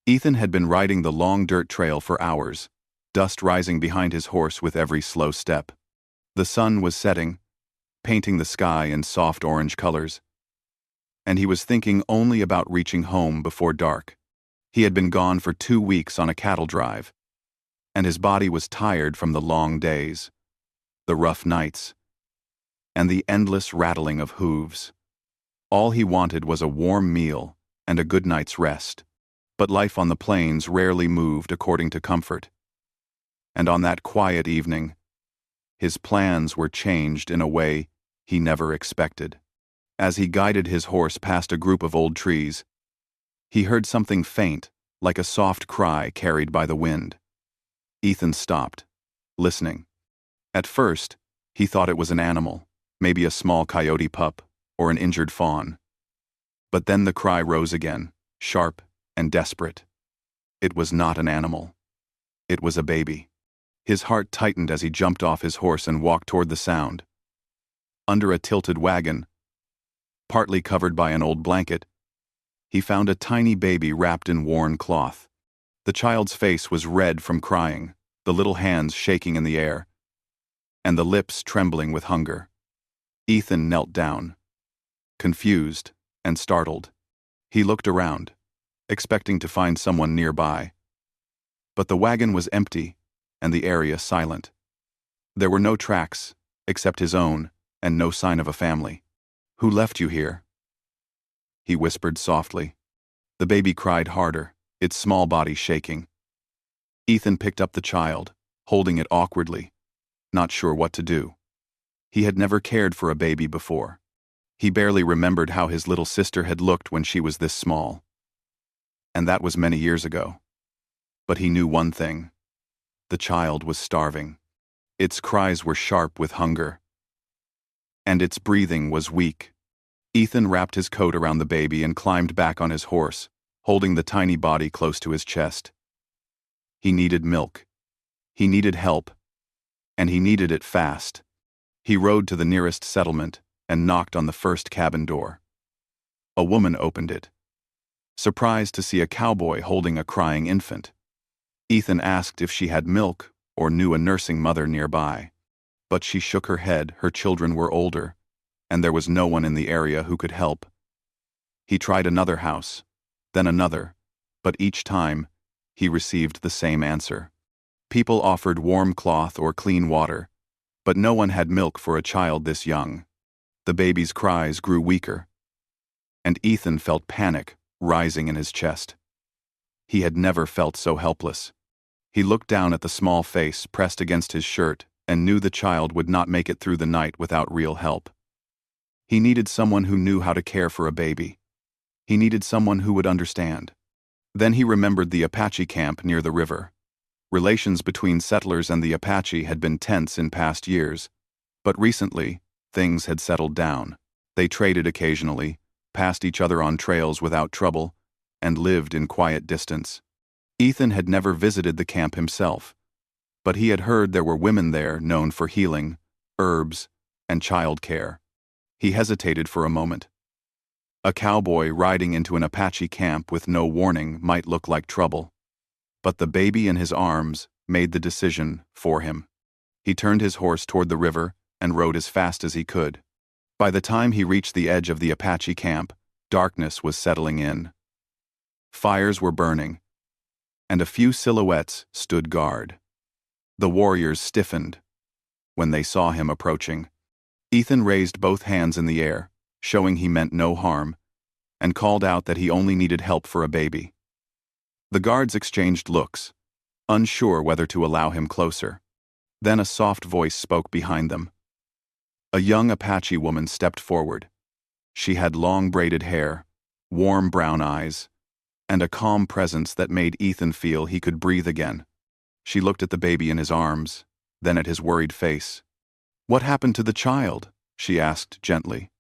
Ethan had been riding the long dirt trail for hours, dust rising behind his horse with every slow step. The sun was setting, painting the sky in soft orange colors, and he was thinking only about reaching home before dark. He had been gone for 2 weeks on a cattle drive, and his body was tired from the long days, the rough nights, and the endless rattling of hooves. All he wanted was a warm meal and a good night's rest. But life on the plains rarely moved according to comfort. And on that quiet evening, his plans were changed in a way he never expected. As he guided his horse past a group of old trees, he heard something faint, like a soft cry carried by the wind. Ethan stopped, listening. At first, he thought it was an animal, maybe a small coyote pup or an injured fawn. But then the cry rose again, sharp and desperate. It was not an animal. It was a baby. His heart tightened as he jumped off his horse and walked toward the sound. Under a tilted wagon, partly covered by an old blanket, he found a tiny baby wrapped in worn cloth. The child's face was red from crying, the little hands shaking in the air, and the lips trembling with hunger. Ethan knelt down, confused and startled. He looked around, expecting to find someone nearby. But the wagon was empty, and the area silent. There were no tracks, except his own, and no sign of a family. "Who left you here?" he whispered softly. The baby cried harder, its small body shaking. Ethan picked up the child, holding it awkwardly, not sure what to do. He had never cared for a baby before. He barely remembered how his little sister had looked when she was this small. And that was many years ago. But he knew one thing. The child was starving. Its cries were sharp with hunger, and its breathing was weak. Ethan wrapped his coat around the baby and climbed back on his horse, holding the tiny body close to his chest. He needed milk. He needed help. And he needed it fast. He rode to the nearest settlement and knocked on the first cabin door. A woman opened it, surprised to see a cowboy holding a crying infant. Ethan asked if she had milk or knew a nursing mother nearby. But she shook her head. Her children were older, and there was no one in the area who could help. He tried another house, then another, but each time, he received the same answer. People offered warm cloth or clean water, but no one had milk for a child this young. The baby's cries grew weaker, and Ethan felt panic rising in his chest. He had never felt so helpless. He looked down at the small face pressed against his shirt and knew the child would not make it through the night without real help. He needed someone who knew how to care for a baby. He needed someone who would understand. Then he remembered the Apache camp near the river. Relations between settlers and the Apache had been tense in past years, but recently, things had settled down. They traded occasionally, passed each other on trails without trouble, and lived in quiet distance. Ethan had never visited the camp himself, but he had heard there were women there known for healing, herbs, and child care. He hesitated for a moment. A cowboy riding into an Apache camp with no warning might look like trouble. But the baby in his arms made the decision for him. He turned his horse toward the river and rode as fast as he could. By the time he reached the edge of the Apache camp, darkness was settling in. Fires were burning, and a few silhouettes stood guard. The warriors stiffened when they saw him approaching. Ethan raised both hands in the air, showing he meant no harm, and called out that he only needed help for a baby. The guards exchanged looks, unsure whether to allow him closer. Then a soft voice spoke behind them. A young Apache woman stepped forward. She had long braided hair, warm brown eyes, and a calm presence that made Ethan feel he could breathe again. She looked at the baby in his arms, then at his worried face. "What happened to the child?" she asked gently.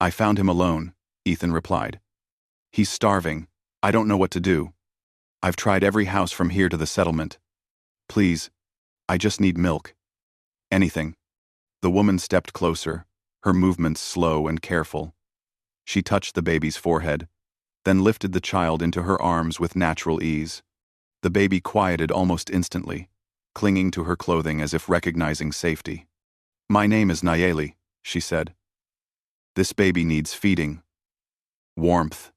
"I found him alone," Ethan replied. "He's starving. I don't know what to do. I've tried every house from here to the settlement. Please, I just need milk. Anything." The woman stepped closer, her movements slow and careful. She touched the baby's forehead, then lifted the child into her arms with natural ease. The baby quieted almost instantly, clinging to her clothing as if recognizing safety. "My name is Nayeli," she said. "This baby needs feeding, warmth,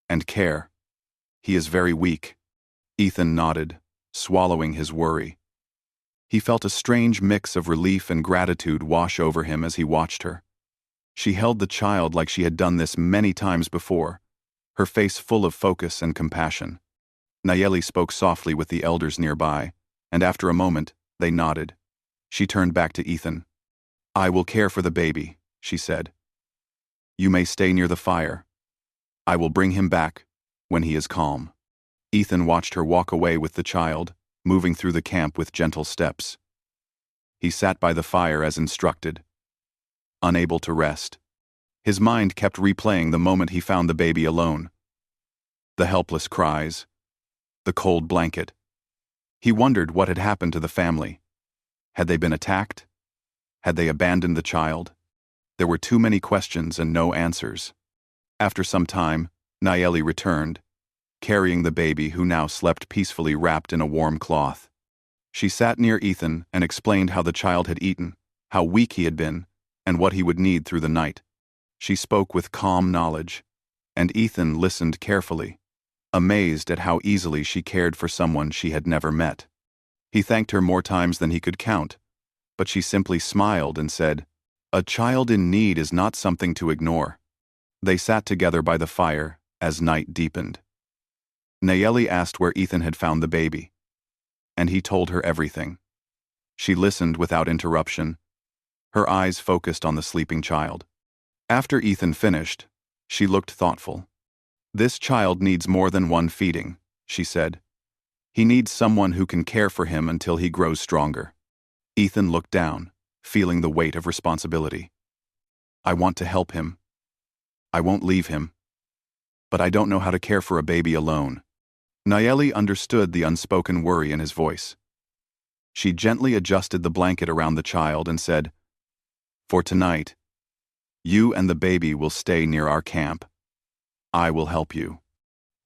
and care. He is very weak." Ethan nodded, swallowing his worry. He felt a strange mix of relief and gratitude wash over him as he watched her. She held the child like she had done this many times before, her face full of focus and compassion. Nayeli spoke softly with the elders nearby, and after a moment, they nodded. She turned back to Ethan. "I will care for the baby," she said. "You may stay near the fire. I will bring him back when he is calm." Ethan watched her walk away with the child, moving through the camp with gentle steps. He sat by the fire as instructed, unable to rest. His mind kept replaying the moment he found the baby alone. The helpless cries, the cold blanket. He wondered what had happened to the family. Had they been attacked? Had they abandoned the child? There were too many questions and no answers. After some time, Nayeli returned, carrying the baby who now slept peacefully wrapped in a warm cloth. She sat near Ethan and explained how the child had eaten, how weak he had been, and what he would need through the night. She spoke with calm knowledge, and Ethan listened carefully, amazed at how easily she cared for someone she had never met. He thanked her more times than he could count, but she simply smiled and said, "A child in need is not something to ignore." They sat together by the fire as night deepened. Nayeli asked where Ethan had found the baby, and he told her everything. She listened without interruption, her eyes focused on the sleeping child. After Ethan finished, she looked thoughtful. "This child needs more than one feeding," she said. "He needs someone who can care for him until he grows stronger." Ethan looked down, feeling the weight of responsibility. "I want to help him. I won't leave him. But I don't know how to care for a baby alone." Nayeli understood the unspoken worry in his voice. She gently adjusted the blanket around the child and said, "For tonight, you and the baby will stay near our camp. I will help you."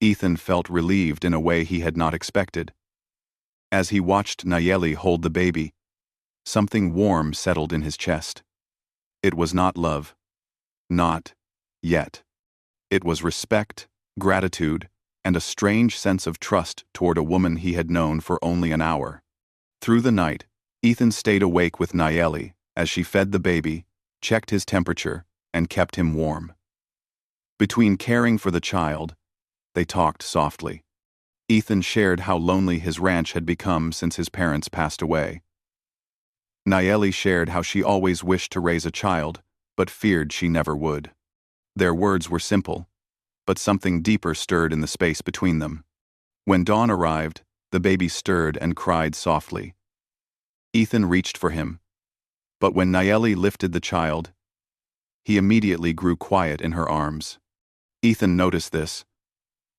Ethan felt relieved in a way he had not expected. As he watched Nayeli hold the baby, something warm settled in his chest. It was not love. Not yet. It was respect, gratitude, and a strange sense of trust toward a woman he had known for only an hour. Through the night, Ethan stayed awake with Nayeli as she fed the baby, checked his temperature, and kept him warm. Between caring for the child, they talked softly. Ethan shared how lonely his ranch had become since his parents passed away. Nayeli shared how she always wished to raise a child, but feared she never would. Their words were simple, but something deeper stirred in the space between them. When dawn arrived, the baby stirred and cried softly. Ethan reached for him, but when Nayeli lifted the child, he immediately grew quiet in her arms. Ethan noticed this,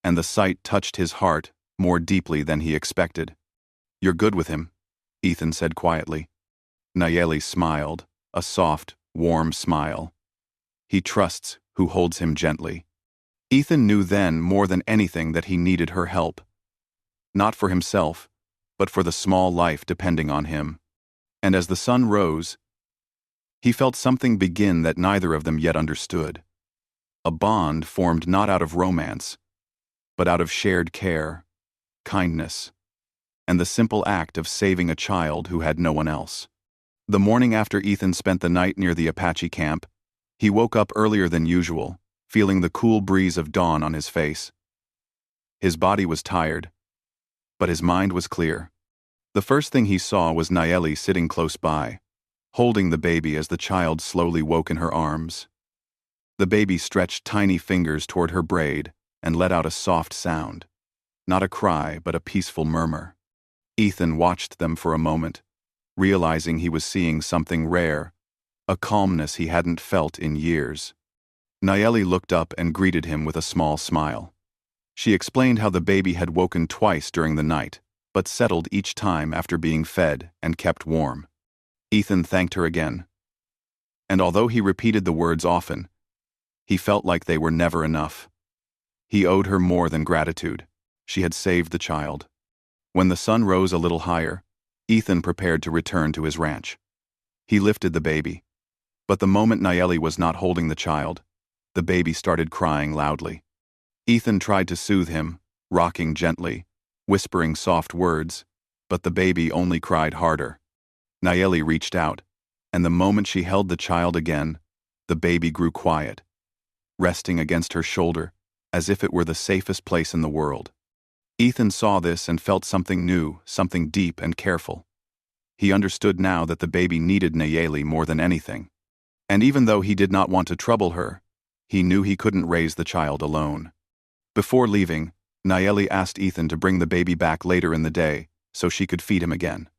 and the sight touched his heart more deeply than he expected. "You're good with him," Ethan said quietly. Nayeli smiled, a soft, warm smile. "He trusts who holds him gently." Ethan knew then more than anything that he needed her help. Not for himself, but for the small life depending on him. And as the sun rose, he felt something begin that neither of them yet understood. A bond formed not out of romance, but out of shared care, kindness, and the simple act of saving a child who had no one else. The morning after Ethan spent the night near the Apache camp, he woke up earlier than usual, feeling the cool breeze of dawn on his face. His body was tired, but his mind was clear. The first thing he saw was Nayeli sitting close by, holding the baby as the child slowly woke in her arms. The baby stretched tiny fingers toward her braid and let out a soft sound, not a cry but a peaceful murmur. Ethan watched them for a moment, realizing he was seeing something rare, a calmness he hadn't felt in years. Nayeli looked up and greeted him with a small smile. She explained how the baby had woken twice during the night, but settled each time after being fed and kept warm. Ethan thanked her again. And although he repeated the words often, he felt like they were never enough. He owed her more than gratitude. She had saved the child. When the sun rose a little higher, Ethan prepared to return to his ranch. He lifted the baby. But the moment Nayeli was not holding the child, the baby started crying loudly. Ethan tried to soothe him, rocking gently, whispering soft words, but the baby only cried harder. Nayeli reached out, and the moment she held the child again, the baby grew quiet, resting against her shoulder, as if it were the safest place in the world. Ethan saw this and felt something new, something deep and careful. He understood now that the baby needed Nayeli more than anything. And even though he did not want to trouble her, he knew he couldn't raise the child alone. Before leaving, Nayeli asked Ethan to bring the baby back later in the day so she could feed him again.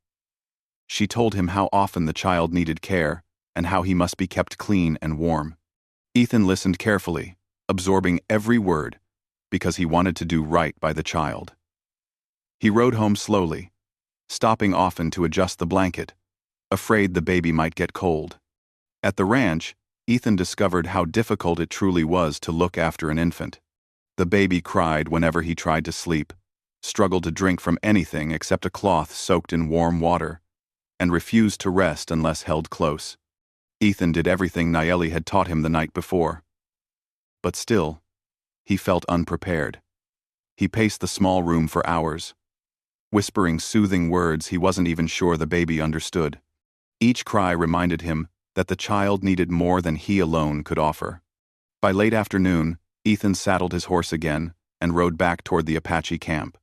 She told him how often the child needed care and how he must be kept clean and warm. Ethan listened carefully, absorbing every word, because he wanted to do right by the child. He rode home slowly, stopping often to adjust the blanket, afraid the baby might get cold. At the ranch, Ethan discovered how difficult it truly was to look after an infant. The baby cried whenever he tried to sleep, struggled to drink from anything except a cloth soaked in warm water, and refused to rest unless held close. Ethan did everything Nayeli had taught him the night before. But still, he felt unprepared. He paced the small room for hours, whispering soothing words he wasn't even sure the baby understood. Each cry reminded him that the child needed more than he alone could offer. By late afternoon, Ethan saddled his horse again and rode back toward the Apache camp.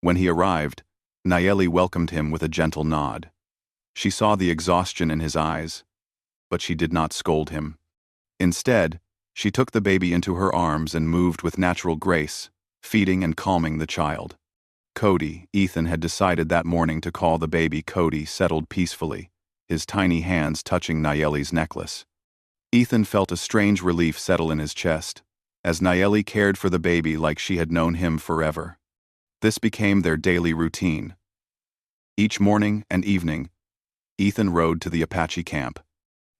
When he arrived, Nayeli welcomed him with a gentle nod. She saw the exhaustion in his eyes, but she did not scold him. Instead, she took the baby into her arms and moved with natural grace, feeding and calming the child. Cody, Ethan had decided that morning to call the baby Cody, settled peacefully, his tiny hands touching Nayeli's necklace. Ethan felt a strange relief settle in his chest, as Nayeli cared for the baby like she had known him forever. This became their daily routine. Each morning and evening, Ethan rode to the Apache camp.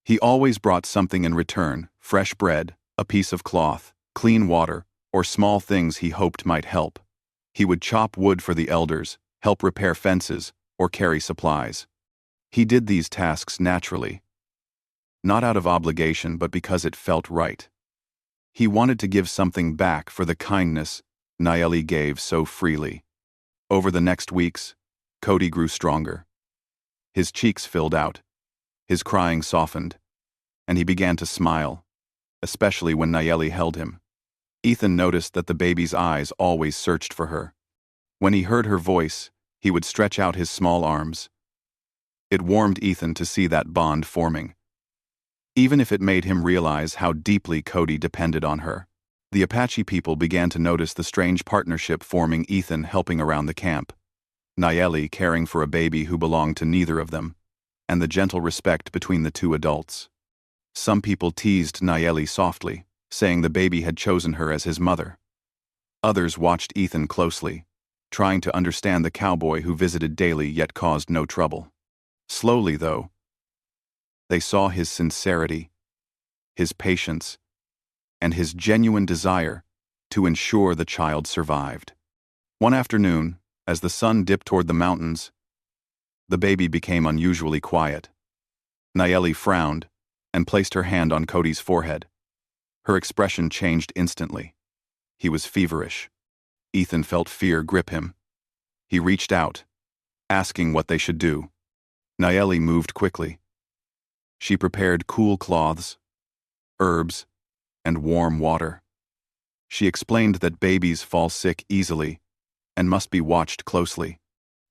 He always brought something in return: fresh bread, a piece of cloth, clean water, or small things he hoped might help. He would chop wood for the elders, help repair fences, or carry supplies. He did these tasks naturally, not out of obligation but because it felt right. He wanted to give something back for the kindness Nayeli gave so freely. Over the next weeks, Cody grew stronger. His cheeks filled out, his crying softened, and he began to smile, especially when Nayeli held him. Ethan noticed that the baby's eyes always searched for her. When he heard her voice, he would stretch out his small arms. It warmed Ethan to see that bond forming, even if it made him realize how deeply Cody depended on her. The Apache people began to notice the strange partnership forming: Ethan helping around the camp, Nayeli caring for a baby who belonged to neither of them, and the gentle respect between the two adults. Some people teased Nayeli softly, saying the baby had chosen her as his mother. Others watched Ethan closely, trying to understand the cowboy who visited daily yet caused no trouble. Slowly, though, they saw his sincerity, his patience, and his genuine desire to ensure the child survived. One afternoon, as the sun dipped toward the mountains, the baby became unusually quiet. Nayeli frowned and placed her hand on Cody's forehead. Her expression changed instantly. He was feverish. Ethan felt fear grip him. He reached out, asking what they should do. Nayeli moved quickly. She prepared cool cloths, herbs, and warm water. She explained that babies fall sick easily and must be watched closely.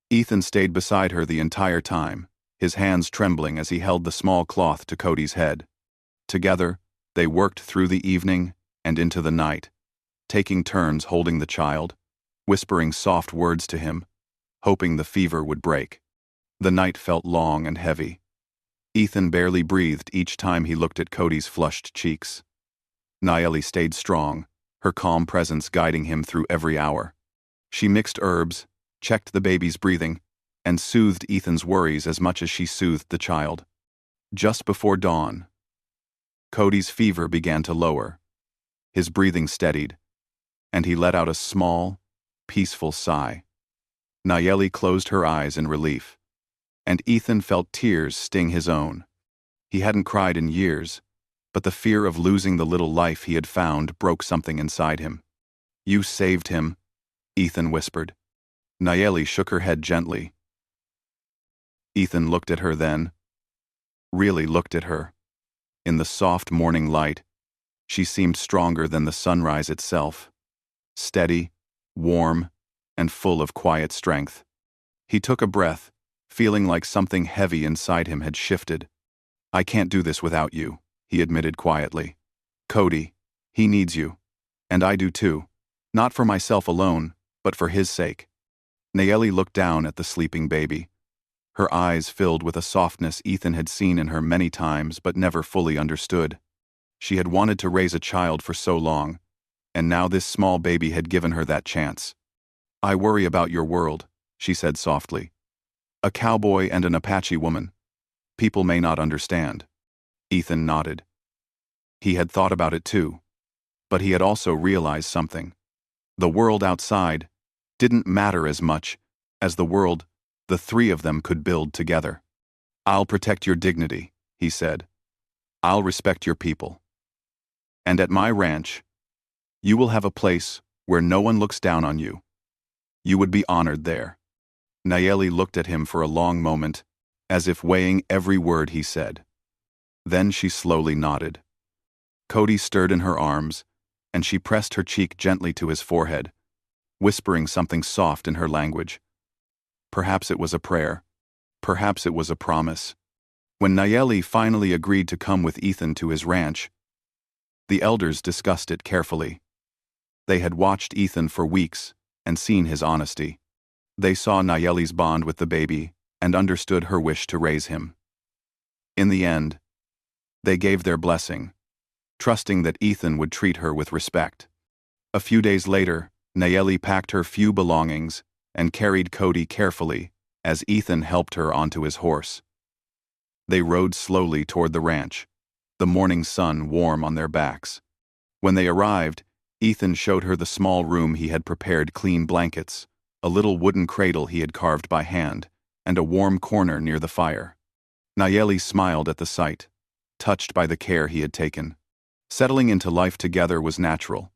Ethan stayed beside her the entire time, his hands trembling as he held the small cloth to Cody's head. Together, they worked through the evening and into the night, taking turns holding the child, whispering soft words to him, hoping the fever would break. The night felt long and heavy. Ethan barely breathed each time he looked at Cody's flushed cheeks. Nayeli stayed strong, her calm presence guiding him through every hour. She mixed herbs, checked the baby's breathing, and soothed Ethan's worries as much as she soothed the child. Just before dawn, Cody's fever began to lower. His breathing steadied, and he let out a small, peaceful sigh. Nayeli closed her eyes in relief, and Ethan felt tears sting his own. He hadn't cried in years, but the fear of losing the little life he had found broke something inside him. "You saved him," Ethan whispered. Nayeli shook her head gently. Ethan looked at her then, really looked at her. In the soft morning light, she seemed stronger than the sunrise itself, steady, warm, and full of quiet strength. He took a breath, feeling like something heavy inside him had shifted. "I can't do this without you," he admitted quietly. "Cody, he needs you. And I do too. Not for myself alone, but for his sake." Nayeli looked down at the sleeping baby. Her eyes filled with a softness Ethan had seen in her many times but never fully understood. She had wanted to raise a child for so long, and now this small baby had given her that chance. "I worry about your world," she said softly. "A cowboy and an Apache woman. People may not understand." Ethan nodded. He had thought about it too, but he had also realized something. The world outside didn't matter as much as the world the three of them could build together. "I'll protect your dignity," he said. "I'll respect your people. And at my ranch, you will have a place where no one looks down on you. You would be honored there." Nayeli looked at him for a long moment, as if weighing every word he said. Then she slowly nodded. Cody stirred in her arms, and she pressed her cheek gently to his forehead, whispering something soft in her language. Perhaps it was a prayer. Perhaps it was a promise. When Nayeli finally agreed to come with Ethan to his ranch, the elders discussed it carefully. They had watched Ethan for weeks and seen his honesty. They saw Nayeli's bond with the baby and understood her wish to raise him. In the end, they gave their blessing, trusting that Ethan would treat her with respect. A few days later, Nayeli packed her few belongings and carried Cody carefully as Ethan helped her onto his horse. They rode slowly toward the ranch, the morning sun warm on their backs. When they arrived, Ethan showed her the small room he had prepared: clean blankets, a little wooden cradle he had carved by hand, and a warm corner near the fire. Nayeli smiled at the sight, touched by the care he had taken. Settling into life together was natural.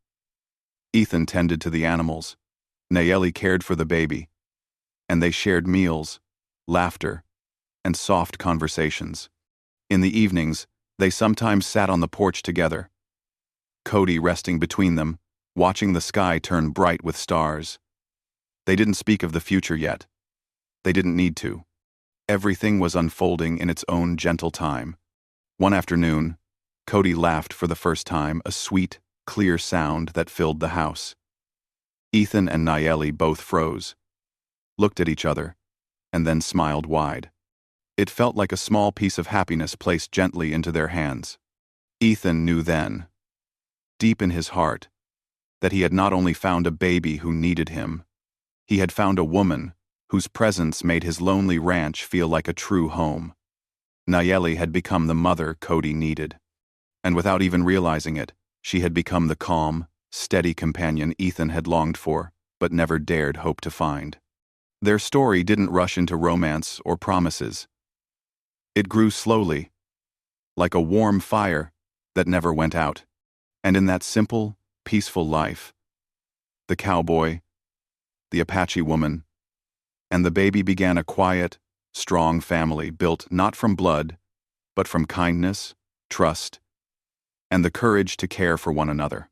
Ethan tended to the animals, Nayeli cared for the baby, and they shared meals, laughter, and soft conversations. In the evenings, they sometimes sat on the porch together, Cody resting between them, watching the sky turn bright with stars. They didn't speak of the future yet. They didn't need to. Everything was unfolding in its own gentle time. One afternoon, Cody laughed for the first time, a sweet, clear sound that filled the house. Ethan and Nayeli both froze, looked at each other, and then smiled wide. It felt like a small piece of happiness placed gently into their hands. Ethan knew then, deep in his heart, that he had not only found a baby who needed him, he had found a woman whose presence made his lonely ranch feel like a true home. Nayeli had become the mother Cody needed, and without even realizing it, she had become the calm, steady companion Ethan had longed for, but never dared hope to find. Their story didn't rush into romance or promises. It grew slowly, like a warm fire that never went out. And in that simple, peaceful life, the cowboy, the Apache woman, and the baby began a quiet, strong family built not from blood, but from kindness, trust, and the courage to care for one another.